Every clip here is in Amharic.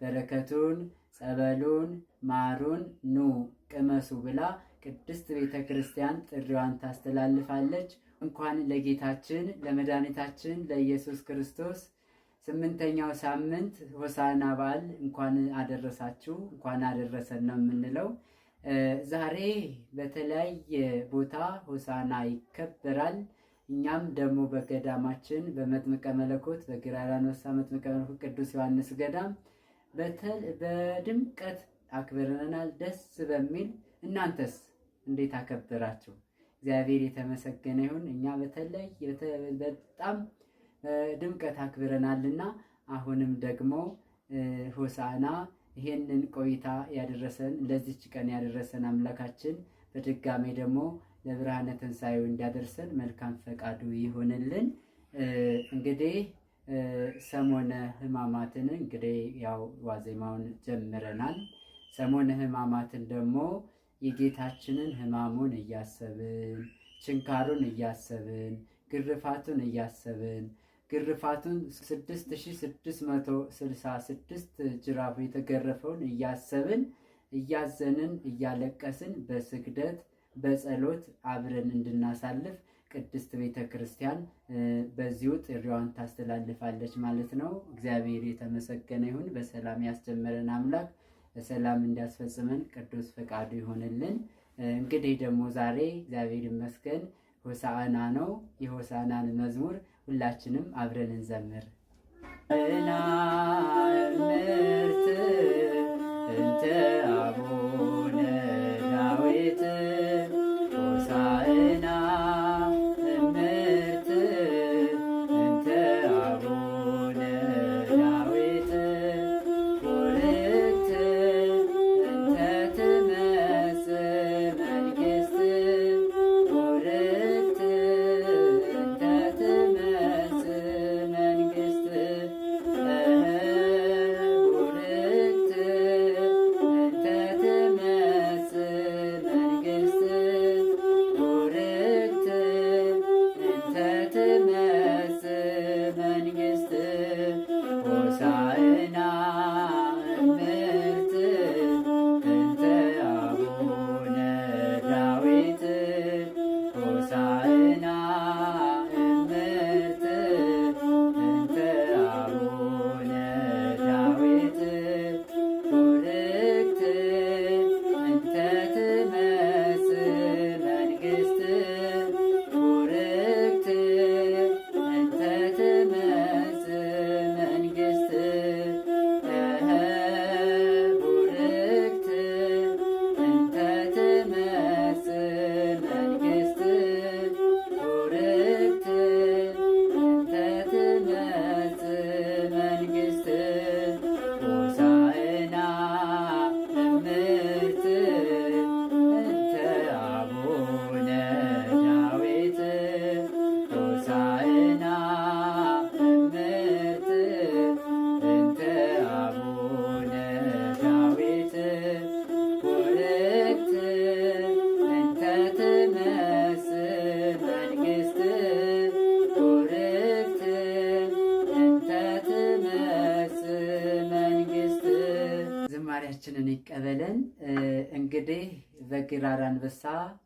በረከቱን፣ ጸበሉን፣ ማሩን ኑ ቅመሱ ብላ ቅድስት ቤተ ክርስቲያን ጥሪዋን ታስተላልፋለች። እንኳን ለጌታችን ለመድኃኒታችን ለኢየሱስ ክርስቶስ 8ኛው ሳምንት ሆሳዕና በዓል እንኳን አደረሳችሁ፣ እንኳን አደረሰን ነው የምንለው። ዛሬ በተለያየ ቦታ ሆሳዕና ይከበራል። እኛም ደግሞ በገዳማችን በመጥምቀ መለኮት በግራራኖሳ መጥምቀ መለኮት ቅዱስ ዮሐንስ ገዳም በድምቀት አክብረናል፣ ደስ በሚል። እናንተስ እንዴት አከበራችሁ? እግዚአብሔር የተመሰገነ ይሁን። እኛ በተለይ በጣም ድምቀት አክብረናልና አሁንም ደግሞ ሆሳዕና ይሄንን ቆይታ ያደረሰን ለዚች ቀን ያደረሰን አምላካችን በድጋሜ ደግሞ ለብርሃነ ትንሣኤው እንዲያደርሰን መልካም ፈቃዱ ይሁንልን። እንግዲህ ሰሞነ ሕማማትን እንግዲህ ያው ዋዜማውን ጀምረናል። ሰሞነ ሕማማትን ደግሞ የጌታችንን ሕማሙን እያሰብን ችንካሩን እያሰብን ግርፋቱን እያሰብን ግርፋቱን 6666 ጅራፍ የተገረፈውን እያሰብን እያዘንን እያለቀስን በስግደት በጸሎት አብረን እንድናሳልፍ ቅድስት ቤተ ክርስቲያን በዚሁ ጥሪዋን ታስተላልፋለች ማለት ነው። እግዚአብሔር የተመሰገነ ይሁን። በሰላም ያስጀመረን አምላክ በሰላም እንዲያስፈጽመን ቅዱስ ፈቃዱ ይሆንልን። እንግዲህ ደግሞ ዛሬ እግዚአብሔር ይመስገን ሆሳዕና ነው። የሆሳዕናን መዝሙር ሁላችንም አብረን እንዘምር። እና ምርት እንተ አቡነ ዳዊት ሆሳዕና ምርት እንተ አቡነ ዳዊት ቡርክት እንተ ትመጽእ መንግሥት ቡርክት እንተ ትመጽእ መንግሥት ቡርክት እንተ ትመጽእ መንግሥት ቡርክት እንተ ትመጽእ መንግሥት ሆሳዕና ምርት እንተ አቡነ ዳዊት ሆሳዕና ምርት እንተ አቡነ ዳዊት ቡርክት እንተ ትመጽእ መንግሥት ቡርክት እንተ ትመጽእ መንግሥት ቡርክት እንተ ትመጽእ መንግሥት ቡርክት እንተ ትመጽእ መንግሥት ሆሳዕና ምርት እንተ አቡነ ዳዊት ሆሳዕና ምርት እንተ አቡነ ዳዊት ቡርክት እንተ ትመጽእ መንግሥት ቡርክት እንተ ትመጽእ መንግሥት። ዝማሬያችንን ይቀበለን። እንግዲህ በግራር አንበሳ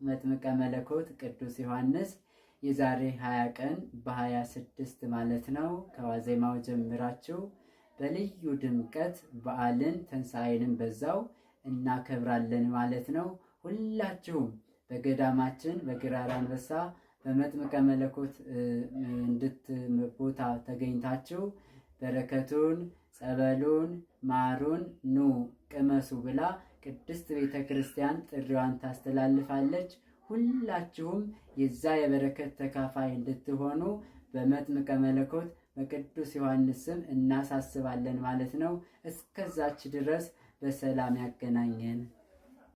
መጥምቀ መለኮት ቅዱስ ዮሐንስ የዛሬ 20 ቀን በ26 ማለት ነው ከዋዜማው ጀምራችሁ በልዩ ድምቀት በዓልን ትንሣኤንም በዛው እናከብራለን ማለት ነው። ሁላችሁም በገዳማችን በግራር አንበሳ በመጥምቀ መለኮት ቦታ ተገኝታችሁ በረከቱን፣ ጸበሉን፣ ማሩን ኑ ቅመሱ ብላ ቅድስት ቤተ ክርስቲያን ጥሪዋን ታስተላልፋለች። ሁላችሁም የዛ የበረከት ተካፋይ እንድትሆኑ በመጥምቀ መለኮት በቅዱስ ዮሐንስ ስም እናሳስባለን ማለት ነው። እስከዛች ድረስ በሰላም ያገናኘን።